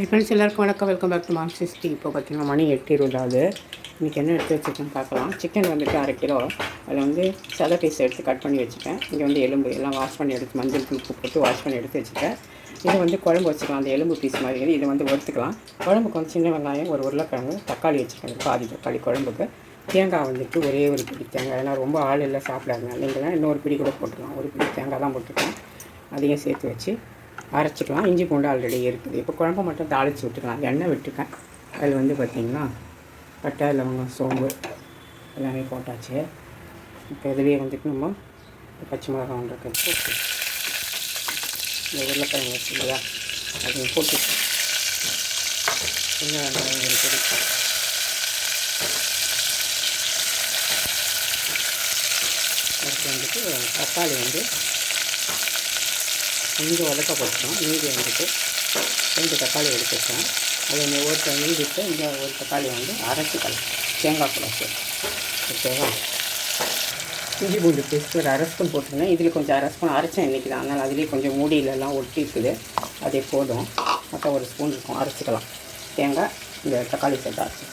Hi friends, எல்லாருக்கும் வணக்கம். Welcome back to mom's சிஸ்டி. இப்போ பார்த்தீங்கன்னா மணி 8:20. இன்றைக்கி என்ன எடுத்து வச்சுருக்கேன்னு பார்க்கலாம். சிக்கன் வந்துட்டு 1/2 கிலோ. அதில் வந்து சதை பீஸ் எடுத்து கட் பண்ணி வச்சுட்டேன். இங்கே வந்து எலும்பு எல்லாம் வாஷ் பண்ணி எடுத்து மஞ்சள் தூள் உப்பு போட்டு வாஷ் பண்ணி எடுத்து வச்சுட்டேன். இதை வந்து குழம்பு வச்சுக்கலாம். அந்த எலும்பு பீஸ் மாதிரி இதை வந்து வறுத்துக்கலாம். குழம்புக்கு வந்து சின்ன வெங்காயம், ஒரு உருளைக்கிழங்கு, தக்காளி வச்சுருக்கேன். பாதி தக்காளி குழம்புக்கு. தேங்காய் வந்துட்டு ஒரே ஒரு பிடி தேங்காய். ஏன்னா ரொம்ப ஆள் இல்லை சாப்பிடாதுங்க. நீங்களாம் இன்னொரு பிடி கூட போட்டுக்கலாம். ஒரு பிடி தேங்காய் தான் போட்டுக்கலாம். அதையும் சேர்த்து வச்சு அரைச்சிக்கலாம். இஞ்சி பூண்டு ஆல்ரெடி இருக்குது. இப்போ குழம்பு மட்டும் தாளித்து விட்டுக்கலாம். எண்ணெய் விட்டுருக்கேன். அதில் வந்து பார்த்திங்கன்னா பட்டை, லவங்கம், சோம்பு எல்லாமே போட்டாச்சு. இப்போ இதுலேயே வந்துட்டு நம்ம பச்சை மிளகாய் ஒன்றுக்கு போட்டு இந்த உருளைக்கிழங்கு வச்சு இல்லையா அதையும் போட்டுக்கலாம். சின்ன வெங்காயம் இருக்குது. அதுக்கு வந்துட்டு தக்காளி வந்து கொஞ்சம் வதக்க போட்டுக்கலாம். மீதி வந்துட்டு 2 தக்காளி எடுத்துக்கலாம். அதை ஒரு மீதிட்டு இந்த ஒரு தக்காளி வந்து அரைச்சிக்கலாம். தேங்காய் கூட சேர்த்து ஓகேவா. இஞ்சி பூண்டு பேஸ்ட்டு ஒரு 1/2 ஸ்பூன் போட்டுருந்தேன். இதில் கொஞ்சம் 1/2 ஸ்பூன் அரைச்சேன் இன்றைக்கி தான். அதனால் அதுலேயே கொஞ்சம் மூடியிலலாம் ஒட்டி இருக்குது. அதே போதும். மொத்தம் 1 ஸ்பூன் இருக்கும். அரைச்சிக்கலாம். தேங்காய் இந்த தக்காளி சேர்த்து அரைச்சி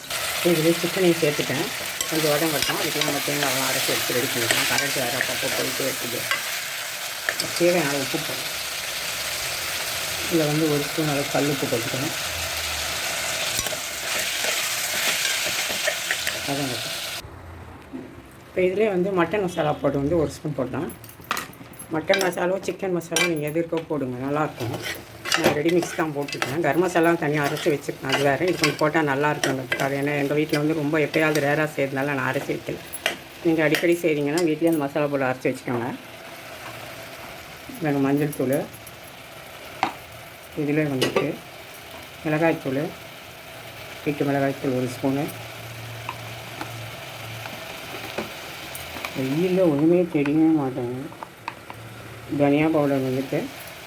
இதுலேயே சிக்கனையும் சேர்த்துட்டேன். கொஞ்சம் வதங்கட்டும். அதுக்கெல்லாம் நம்ம தேங்காயெல்லாம் அரைச்சி எடுத்து ரெடி பண்ணிக்கலாம். கரண்ட் வேறு அப்பப்போ போயிட்டு எடுத்துது. தேவையான உப்பு போடும். இதில் வந்து 1 ஸ்பூன் அளவு கல் உப்பு போட்டுக்கணும். அதான் இப்போ இதிலே வந்து மட்டன் மசாலா போட்டு வந்து 1 ஸ்பூன் போட்டேன். மட்டன் மசாலோ சிக்கன் மசாலா நீங்கள் எது இருக்கோ போடுங்க, நல்லாயிருக்கும். நான் ரெடி மிக்ஸ் தான் போட்டுருக்கேன். கரம் மசாலாவும் தனியாக அரைச்சி வச்சுருக்கேன். அது வேறு. இது கொஞ்சம் போட்டால் நல்லாயிருக்குங்கிறதுக்காக. ஏன்னா எங்கள் வீட்டில் வந்து ரொம்ப எப்போயாவது ரேராக செய்கிறதுனால நான் அரைச்சி வைக்கல. நீங்கள் அடிக்கடி செய்கிறீங்கன்னா வீட்லேயே அந்த மசாலா போட்டு அரைச்சி வச்சுக்கோங்க. நாங்கள் மஞ்சள் தூள், இதில் வந்துட்டு மிளகாய்த்தூள், வீட்டு மிளகாய்த்தூள் 1 ஸ்பூனு. வெயிலில் ஒன்றுமே தெரியவே மாட்டேங்க. தனியா பவுடர் வந்துட்டு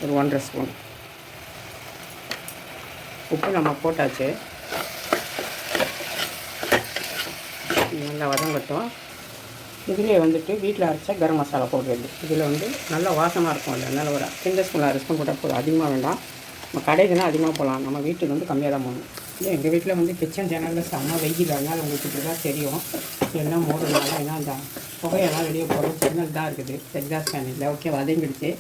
ஒரு 1/2 ஸ்பூன். உப்பு நம்ம போட்டாச்சு. நல்லா வதங்கட்டும். இதிலே வந்துட்டு வீட்டில் அரைச்சா கரம் மசாலா போடுறது. இதில் வந்து நல்லா வாசமாக இருக்கும். இல்லை அதனால் ஒரு 2 ஸ்பூன் 1/2 ஸ்பூன் போட்டால் போதும். அதிகமாக வேண்டாம். நம்ம கடைக்குன்னா அதிகமாக போகலாம். நம்ம வீட்டுக்கு வந்து கம்மியாக தான் போகணும். இல்லை எங்கள் வீட்டில் வந்து கிச்சன் ஜன்னலில் செம்ம வெயில். அதனால் உங்களுக்கு இப்படி தான் தெரியும். எல்லாம் மூடுறதுனால ஏன்னா அந்த புகையெல்லாம் வெளியே போகிறோம். ஜன்னல் தான் இருக்குது. எக்ஸாஸ்ட் ஃபேன் இல்லை. ஓகே, வதங்கிடுச்சு.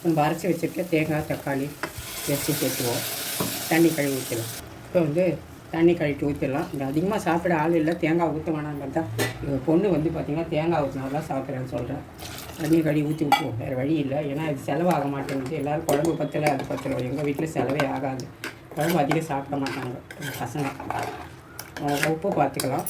நம்ம அரைச்சி வச்சுருக்க தேங்காய் தக்காளி வச்சு சேர்த்துவோம். தண்ணி கழுவி ஊற்றிடலாம். இப்போ வந்து தண்ணி கழிட்டு ஊற்றிடலாம். இங்கே அதிகமாக சாப்பிட ஆள் இல்லை. தேங்காய் ஊற்ற வேணான்னு தான் எங்கள் பொண்ணு வந்து பார்த்திங்கன்னா தேங்காய் ஊற்றினா தான் சாப்பிட்றேன்னு சொல்கிறேன். தண்ணி கழுவி ஊற்றி ஊற்றுவோம். வேறு வழி இல்லை. ஏன்னா இது செலவாக மாட்டேங்குது. எல்லோரும் குழம்பு பத்தலை அது பத்தலை. எங்கள் வீட்டில் செலவே ஆகாது. குழம்பு அதிகம் சாப்பிட மாட்டாங்க பசங்க. உப்பு பார்த்துக்கலாம்.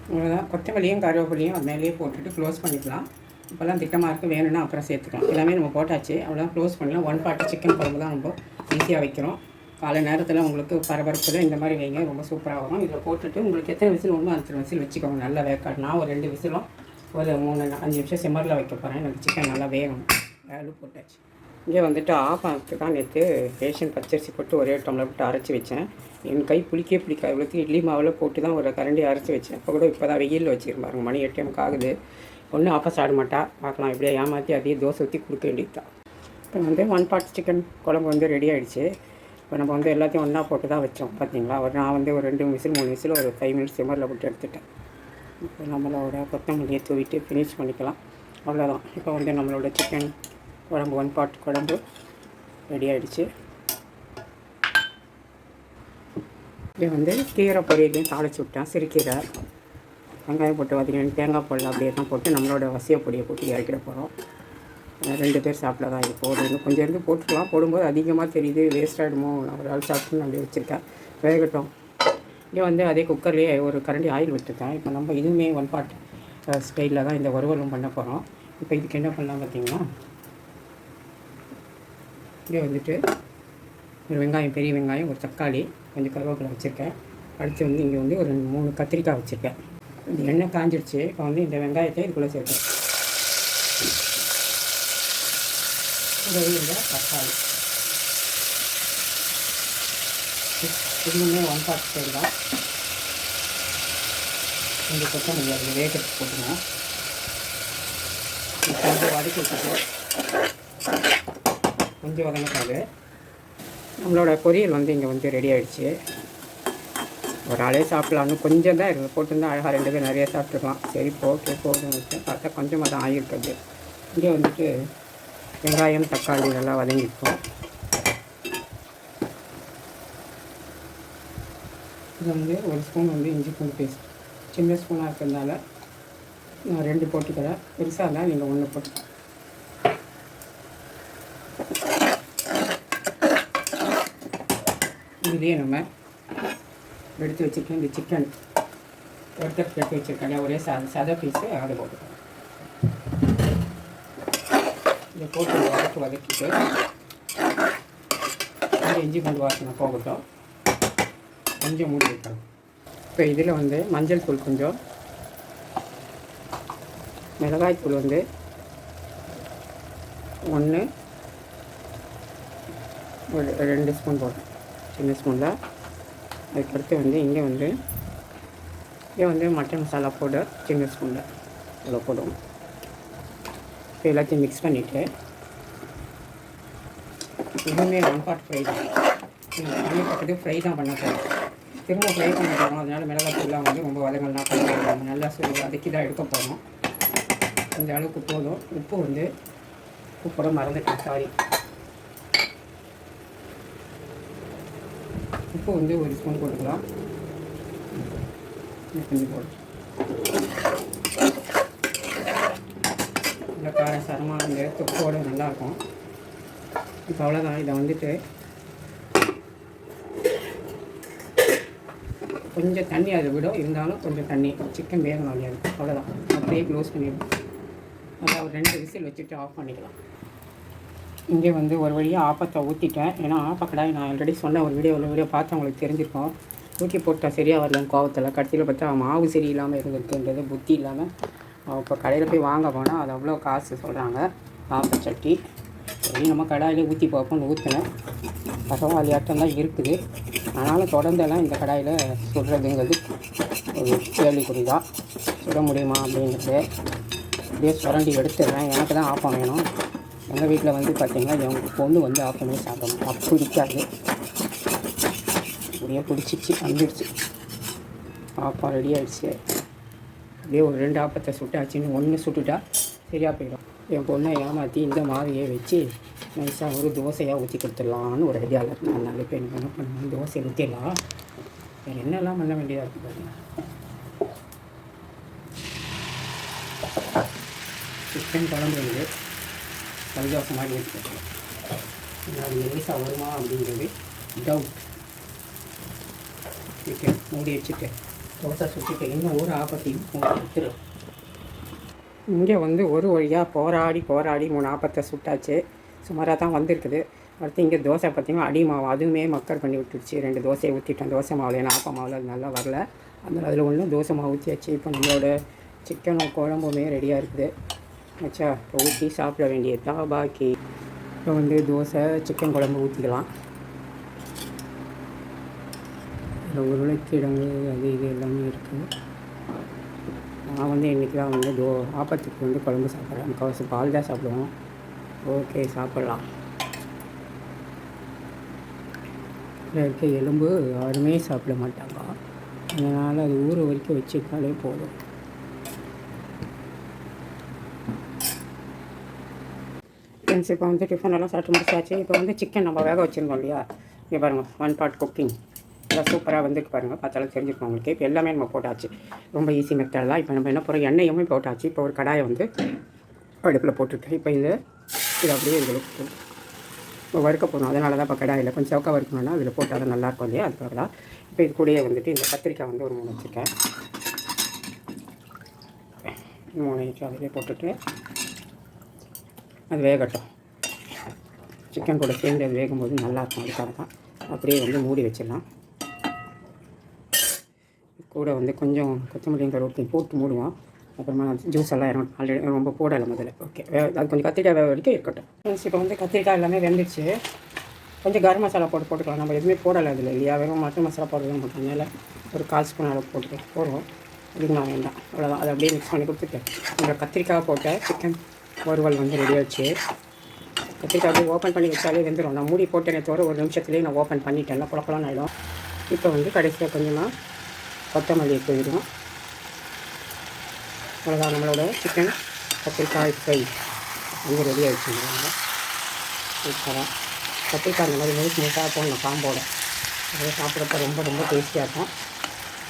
அவ்வளோதான். கொத்தமல்லியும் கருவேப்பிலையும் அது மேலேயே போட்டுட்டு க்ளோஸ் பண்ணிக்கலாம். இப்போல்லாம் திட்டமாக இருக்குது. வேணும்னா அப்புறம் சேர்த்துக்கலாம். எல்லாமே நம்ம போட்டாச்சு. அவ்வளோதான். க்ளோஸ் பண்ணலாம். 1 பாட்டு சிக்கன் குழம்பு தான் ரொம்ப ஈஸியாக வைக்கிறோம். காலை நேரத்தில் உங்களுக்கு பரபரப்பில் இந்த மாதிரி வைங்க, ரொம்ப சூப்பராக வரும். இதில் போட்டுட்டு உங்களுக்கு எத்தனை விசில் ஒன்று 5 விசில் வச்சுக்கோங்க. நல்லா வேக்காடு. நான் ஒரு 2 விசிலும் ஒரு 3-5 நிமிஷம் சிம்மரில் வைக்க போகிறேன். எனக்கு சிக்கன் நல்லா வேகணும். வேலை போட்டாச்சு. இங்கே வந்துட்டு ஆஃப் ஆகிறதுக்கு தான் நேற்று ரேஷன் பச்சரிசி போட்டு ஒரே டம்ளர் போட்டு அரைச்சி வச்சேன். என் கை புளிக்கே பிடிக்காது. இவ்வளோத்துக்கு இட்லி மாவில் போட்டு தான் ஒரு கரண்டி அரைச்சி வச்சேன். இப்போ கூட இப்போ தான் வெயிலில் வச்சுருக்கேன் பாருங்க. மணி 8 ஆகுது. ஒன்றும் ஆஃபஸ் ஆட மாட்டா. பார்க்கலாம். இப்படியே ஏமாற்றி அதையே தோசை ஊற்றி கொடுக்க வேண்டியது தான். இப்போ வந்து 1 பாட் சிக்கன் குழம்பு வந்து ரெடி ஆகிடுச்சு. இப்போ நம்ம வந்து எல்லாத்தையும் ஒன்றா போட்டு தான் வச்சோம். பார்த்தீங்களா. நான் வந்து ஒரு 2 விசில் 3 விசில் ஒரு 5 மினிட்ஸ் சிம்மரில் போட்டு எடுத்துட்டேன். இப்போ நம்மளோட கொத்தமல்லியை தூவிட்டு ஃபினிஷ் பண்ணிக்கலாம். அவ்வளோதான். இப்போ வந்து நம்மளோட சிக்கன் குழம்பு 1 பாட் குழம்பு ரெடி ஆகிடுச்சு. இது வந்து கீரை பொரியலையும் தாளிச்சு விட்டேன். சிறுக்கீரை, வெங்காயம் போட்டு பார்த்திங்கன்னா தேங்காய் பொருள் அப்படியே தான் போட்டு நம்மளோட வசிய பொடியை போட்டு இறக்கிட போகிறோம். 2 பேர் சாப்பிட தான் இது போடும். இன்னும் கொஞ்சம் இருந்து போட்டுக்கலாம். போடும்போது அதிகமாக தெரியுது, வேஸ்ட் ஆகிடுமோ. நான் ஒரு ஆள் சாப்பிட்டுன்னு அப்படியே வச்சுருக்கேன். வேகட்டும். இங்கே வந்து அதே குக்கர்லேயே ஒரு கரண்டி ஆயில் விட்டுருக்கேன். இப்போ நம்ம இதுவுமே 1 பாட் ஸ்டைலில் தான் இந்த வறுவலும் பண்ண போகிறோம். இப்போ இதுக்கு என்ன பண்ணலாம் பார்த்திங்கன்னா, இங்கே வந்துட்டு ஒரு வெங்காயம், பெரிய வெங்காயம், ஒரு தக்காளி, கொஞ்சம் கருவேப்பிலை வச்சுருக்கேன். அடுத்து வந்து இங்கே வந்து ஒரு 3 கத்திரிக்காய் வச்சுருக்கேன். இந்த எண்ணெய் காஞ்சிடுச்சு. இப்போ வந்து இந்த வெங்காயத்தை இதுக்குள்ளே சேர்த்தேன். இந்த தக்காளி இதுவுமே 1 பாட் ஸ்டைல் தான். கொஞ்சம் கொத்தமல்லி அதில் வேகத்துக்கு போட்டுருவோம். கொஞ்சம் வதக்கி வச்சுட்டு கொஞ்சம் வதங்கிட்டாது. நம்மளோட பொரியல் வந்து இங்கே வந்து ரெடி ஆகிடுச்சு. ஒரு ஆளே சாப்பிட்லான்னு கொஞ்சம் தான் இருக்குது, போட்டுருந்தா அழகாக 2 பேர் நிறைய சாப்பிட்ருக்கலாம். சரி ஓகே போதும் வச்சு பார்த்தா கொஞ்சமாக தான் ஆகியிருக்குது. இங்கே வந்துட்டு வெங்காயம் தக்காளி இதெல்லாம் வதங்கியிருக்கோம். இது வந்து ஒரு ஸ்பூன் வந்து இஞ்சி பூண்டு பேஸ்ட், சின்ன ஸ்பூனாக இருக்கிறதுனால நான் 2 போட்டுக்கிறேன். பெருசாக இருந்தால் நீங்கள் 1 போட்டு. இதுலேயே நம்ம எடுத்து வச்சுருக்கேன். இந்த சிக்கன் எடுத்து வச்சுருக்கேன், ஒரே சதை பீஸு அதை போட்டுக்கோங்க. இதை போட்டு வதக்கிட்டு இஞ்சி பூண்டு வாசனை போகட்டும், கொஞ்சம் மூடி வைக்கலாம். இப்போ இதில் வந்து மஞ்சள் தூள் கொஞ்சம், மிளகாய் தூள் வந்து 1 ஒரு 2 ஸ்பூன் போடுறேன், சின்ன ஸ்பூனில். அதுக்கடுத்து வந்து இங்கே வந்து மட்டன் மசாலா பவுடர் சின்ன ஸ்பூனில் இவ்வளோ போடுவோம். இப்போ எல்லாத்தையும் மிக்ஸ் பண்ணிவிட்டு இதுவுமே 1 பார்ட் ஃப்ரை தான், பக்கத்துக்கு ஃப்ரை தான் பண்ண போகிறோம். திரும்ப ஃப்ரை பண்ண போகிறோம், அதனால் மிளகாத்தூள்லாம் வந்து ரொம்ப வதங்கள்லாம் பண்ணி நல்லா வதக்கி தான் எடுக்க போகிறோம். இந்த அளவுக்கு போதும். உப்பு வந்து உப்போட மறந்துட்டேன், சாரி. உப்பு வந்து 1 ஸ்பூன் போட்டுக்கலாம், கொஞ்சம் போடும். இந்த காரசாரமாக அந்த தொப்போடு நல்லாயிருக்கும். இப்போ அவ்வளோதான். இதை வந்துட்டு கொஞ்சம் தண்ணி அதை விடும், இருந்தாலும் கொஞ்சம் தண்ணி, சிக்கன் வேகணும் இல்லையா, அவ்வளோதான். அப்படியே க்ளோஸ் பண்ணிடுவோம். அதை ஒரு 2 விசில் வச்சுட்டு ஆஃப் பண்ணிக்கலாம். இங்கே வந்து ஒரு வழியாக ஆப்பத்தை ஊற்றிட்டேன். ஏன்னா ஆப்பக்கடாய் நான் ஆல்ரெடி சொன்ன ஒரு வீடியோ பார்த்து அவங்களுக்கு தெரிஞ்சிருக்கோம். ஊற்றி போட்டால் சரியாக வரலன்னு கோவத்தில் கடைசியில் பார்த்தா மாவு சரியில்லாமல் இருந்திருக்குன்றது புத்தி இல்லாமல் இப்போ கடையில் போய் வாங்க போனால் அது அவ்வளோ காசு சொல்கிறாங்க. ஆப்பச்சட்டி சரி நம்ம கடாயிலே ஊற்றி பார்ப்போம்னு ஊற்றினேன். பரவாயில்லையாட்டம் தான் இருக்குது. ஆனாலும் தொடர்ந்தெல்லாம் இந்த கடாயில் சுடுறதுங்கிறது ஒரு கேள்விக்குறி தான். சுட முடியுமா அப்படிங்கிறது அப்படியே சுரண்டி எடுத்துடுறேன். எனக்கு தான் ஆப்பம் வேணும். எங்கள் வீட்டில் வந்து பார்த்திங்கன்னா எங்கள் பொண்ணு வந்து ஆப்பமே சாப்பிடணும், அப்போ பிடிக்காது. அப்படியே பிடிச்சிச்சு, வந்துடுச்சு. ஆப்பம் ரெடி ஆகிடுச்சு. அப்படியே ஒரு 2 ஆப்பத்தை சுட்டாச்சுன்னு 1 சுட்டுட்டா சரியாக போயிடும். என் பொண்ணை ஏமாற்றி இந்த மாதிரியே வச்சு நைஸாக ஒரு தோசையாக ஊற்றி கொடுத்துடலான்னு ஒரு ஐடியாவில் இருக்கேன். அதனால இப்போ எனக்கு என்ன பண்ணுவேன், தோசையை ஊற்றிடலாம். வேறு என்னெல்லாம் பண்ண வேண்டியதாக இருக்குது பாருங்கள். சிக்கன் குழம்பு வந்து கவிதோசம் மாதிரி வச்சுக்கோங்க. அது நைஸாக வருமா அப்படிங்கிறது டவுட். சிக்கன் மூடி வச்சுட்டு தோசை சுற்றிட்டு இன்னும் ஒரு ஆப்பத்தையும் கொடுத்துரும். இங்கே வந்து ஒரு வழியாக போராடி 3 ஆப்பத்தை சுட்டாச்சு. சுமாராக தான் வந்திருக்குது. அடுத்து இங்கே தோசை பார்த்திங்கன்னா அடி மாவு அதுவுமே மக்கர் பண்ணி விட்டுடுச்சு. 2 தோசையை ஊற்றிட்டேன். தோசை மாவில் ஏன்னா ஆப்ப மாவில் அது நல்லா வரல. அதனால் அதில் ஒன்று தோசை மாவு ஊற்றியாச்சு. இப்போ நம்மளோட சிக்கனும் குழம்புமே ரெடியாக இருக்குது. ஆச்சா, இப்போ ஊற்றி சாப்பிட வேண்டியது தான் பாக்கி. இப்போ வந்து தோசை சிக்கன் குழம்பு ஊற்றிக்கலாம். இதில் உருளைக்கிழங்கு அது இது எல்லாமே இருக்குது. நான் வந்து இன்றைக்கி தான் வந்து ஆப்பத்துக்கு வந்து குழம்பு சாப்பிட்றேன். முக்கால்வாசி பால் தான் சாப்பிடுவோம். ஓகே, சாப்பிட்லாம். இதில் இருக்க எலும்பு யாருமே சாப்பிட மாட்டாங்க. அதனால் அது ஊற வரைக்கும் வச்சுக்கிட்டாலே போதும். ஃப்ரெண்ட்ஸ், இப்போ வந்து டிஃபன் எல்லாம் சாப்பிட்டு முடிச்சாச்சு. இப்போ வந்து சிக்கன் நம்ம வேக வச்சுருந்தோம் இல்லையா, இங்கே பாருங்கள் 1 பார்ட் குக்கிங் எல்லாம் சூப்பராக வந்துட்டு பாருங்கள். பார்த்தாலும் தெரிஞ்சுக்கணும் உங்களுக்கு. இப்போ எல்லாமே நம்ம போட்டாச்சு. ரொம்ப ஈஸி மெத்தட் தான். இப்போ நம்ம என்ன போகிறோம், எண்ணெயுமே போட்டாச்சு. இப்போ ஒரு கடாயை வந்து அடுப்பில் போட்டுருக்கேன். இப்போ இதை அப்படியே இதில் இப்போ வறுக்க போகணும். அதனால தான் இப்போ கடாயில் கொஞ்சம் சவுக்காக வறுக்கணும்னா அதில் போட்டால் தான் நல்லாயிருக்கும் இல்லையா, அதுக்காக தான். இப்போ இது கூடயே வந்துட்டு இந்த கத்திரிக்காய் வந்து ஒரு 3 வச்சுருக்கேன். 3 இன்ச்சு அதிலே போட்டுட்டு அது வேகட்டும். சிக்கன் கூட சேர்ந்து அது வேகும்போது நல்லாயிருக்கும். அதுக்காக தான் அப்படியே வந்து மூடி வச்சிடலாம். கூட வந்து கொஞ்சம் கொத்தமல்லி கருவேப்பிலை போட்டு மூடுவோம். அப்புறமா ஜூஸ் எல்லாம் இறங்கும். ஆல்ரெடி ரொம்ப போடலை முதல்ல. ஓகே, அது கொஞ்சம் கத்திரிக்காய் வேக வரைக்கும் இருக்கட்டும். இப்போ வந்து கத்திரிக்காய் எல்லாமே வெந்துடுச்சு. கொஞ்சம் கரம் மசாலா போட்டுக்கலாம். நம்ம எதுவுமே போடலை அதில் இல்லையா, வெறும் மட்டன் மசாலா போடலாம் போட்டோம். அதனால் ஒரு 1/4 ஸ்பூன் அளவு போடுவோம். இதுக்கு நான் வேண்டாம், அவ்வளோதான். அதை அப்படியே மிக்ஸ் பண்ணி கொடுத்துட்டு இந்த கத்திரிக்காய் போட்ட சிக்கன் வறுவல் வந்து ரெடி ஆச்சு. கத்திரிக்காய் அப்படியே ஓப்பன் பண்ணி வச்சாலே வெந்துடும். நான் மூடி போட்டேனே தவிர ஒரு நிமிஷத்துலேயே நான் ஓப்பன் பண்ணிட்டேன், குழப்பலாம் ஆகிடும். இப்போ வந்து கடைசியாக கொஞ்சமாக கொத்தமல்லி தூவிடுவோம். அவ்வளோதான், நம்மளோட சிக்கன் கத்திரிக்காய் ஃப்ரை வந்து ரெடி ஆகிடுச்சுங்க. சூப்பராக கத்திரிக்காய் இந்த மாதிரி முழுசாக போடணும் காம்போட. அதை சாப்பிட்றப்ப ரொம்ப ரொம்ப டேஸ்டியாக இருக்கும்.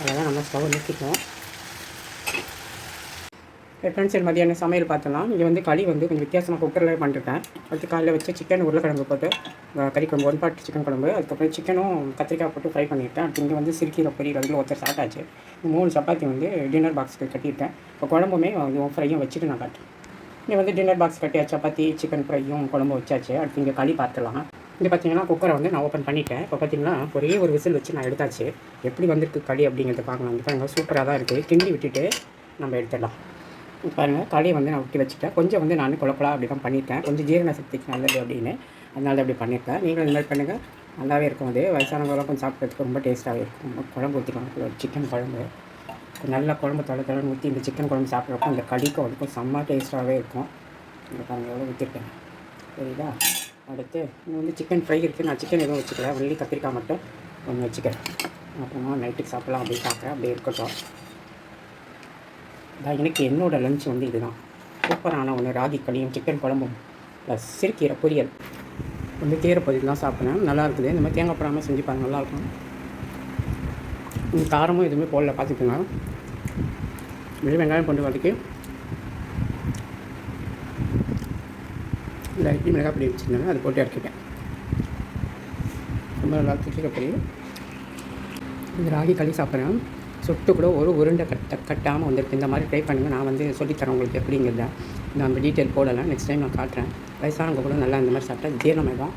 அதெல்லாம் நம்ம ஸ்டவ் நிறுத்திக்குவோம். ஃப்ரெண்ட்ஸ், மதியான சமையல் பார்த்தோம்னா இங்கே வந்து களி வந்து கொஞ்சம் வித்தியாசமாக குக்கரில் பண்ணிருக்கேன். அடுத்து காலையில் வச்சு சிக்கன் உருளைக்கிழங்கு போட்டு கறி குழம்பு, 1 பாட் சிக்கன் குழம்பு, அதுக்கப்புறம் சிக்கனும் கத்திரிக்காய் போட்டு ஃப்ரை பண்ணியிருக்கேன். அடுத்து இங்கே வந்து சிறுக்கீரை பொரியல், அதில் ஒருத்தர் சாப்பிட்டாச்சு. 3 சப்பாத்தி வந்து டின்னர் பாக்ஸுக்கு கட்டியிருக்கேன். இப்போ குழம்புமே ஃப்ரையும் வச்சுட்டு நான் காட்டுறேன். இங்கே வந்து டின்னர் பாக்ஸ் கட்டியா சப்பாத்தி சிக்கன் ஃப்ரையும் குழம்பு வச்சாச்சு. அடுத்து இங்கே களி பார்த்துலாம். இங்கே பார்த்தீங்கன்னா குக்கரை வந்து நான் ஓப்பன் பண்ணிட்டேன். இப்போ பார்த்தீங்கன்னா ஒரே ஒரு விசில் வச்சு நான் எடுத்தாச்சு. எப்படி வந்திருக்கு களி அப்படிங்கிறத பார்க்கலாம். பாருங்கள், சூப்பராக தான் இருக்குது. கிண்டி விட்டுட்டு நம்ம எடுத்துடலாம். பாருங்கள், களியை வந்து நான் ஊற்றி வச்சுட்டேன். கொஞ்சம் வந்து நான் குழப்பலா அப்படி தான் பண்ணியிருக்கேன். கொஞ்சம் ஜீரண சக்திக்கு நல்லது அப்படின்னு, அதனால அப்படி பண்ணியிருக்கேன். நீங்களும் இந்த மாதிரி பண்ணுங்கள், நல்லாவே இருக்கும். அது வயசானவங்களாம் கொஞ்சம் சாப்பிட்றதுக்கு ரொம்ப டேஸ்ட்டாகவே இருக்கும். குழம்பு ஊற்றிக்கலாம், சிக்கன் குழம்பு நல்ல குழம்பு தொலைன்னு ஊற்றி இந்த சிக்கன் குழம்பு சாப்பிட்றப்போ அந்த களிக்கும் அதுக்கும் செம்ம டேஸ்ட்டாகவே இருக்கும். இந்த பாருங்கள் எவ்வளோ ஊற்றிருக்கேன், சரிதா? அடுத்து இங்கே வந்து சிக்கன் ஃப்ரை இருக்குது. நான் சிக்கன் எதுவும் வச்சுக்கல, வெள்ளி கத்திரிக்காய் மட்டும் ஒன்று வச்சுக்கிறேன். அப்புறமா நைட்டுக்கு சாப்பிட்லாம் அப்படின்னு பார்க்குறேன். அப்படியே இருக்கட்டும். எனக்கு என்னோடய லஞ்ச் வந்து இதுதான். சூப்பரான ஒன்று, ராகி களியும் சிக்கன் குழம்பும் ப்ளஸ் சிறுக்கீரை பொரியல். வந்து கீரை பொரியல் தான் சாப்பிட்றேன், நல்லா இருக்குது. இந்த மாதிரி தேங்காய் போடாமல் செஞ்சு பாருங்கள், நல்லாயிருக்கும். காரமும் எதுவுமே போடல, பார்த்துக்கோங்க. வெங்காயம் கொண்டு வதக்கி இல்லை இட்லி மிளகாய் அப்படி வச்சுருந்தாங்க, அது போட்டு இறக்கிட்டேன். ரொம்ப நல்லா கீரை பொரியல். இந்த ராகி களி சாப்பிட்றேன். சொட்டு கூட ஒரு உருண்டை கட்டாமல் வந்திருக்கு. இந்த மாதிரி ட்ரை பண்ணுங்கள். நான் வந்து சொல்லித்தரேன் உங்களுக்கு எப்படிங்கிறத. நான் அந்த டீட்டெயில் போடலை, நெக்ஸ்ட் டைம் நான் காட்டுறேன். வயசானவங்க கூட நல்லா இந்த மாதிரி சாப்பிட்டா ஜீரணமே தான்.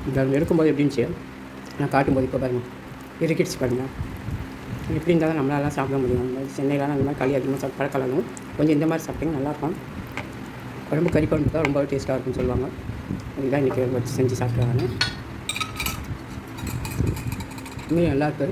இதை எடுக்கும்போது எப்படின்ச்சு நான் காட்டும்போது இப்போ பாருங்கள், இறுக்கிடுச்சு பாருங்கள். எப்படி இருந்தால் தான் நம்மளாலாம் சாப்பிட முடியும். சென்னையிலாம் அந்த மாதிரி களி அதிகமாக சாப்பிட்டு பழக்கலாம். கொஞ்சம் இந்த மாதிரி சாப்பிட்டிங்கன்னா நல்லாயிருக்கும். குழம்பு கறி குழம்பு தான் ரொம்ப டேஸ்ட்டாக இருக்குன்னு சொல்லுவாங்க. இதுதான் இன்றைக்கி வச்சு செஞ்சு சாப்பிட்றாங்க. இன்னும் நல்லாயிருக்கு.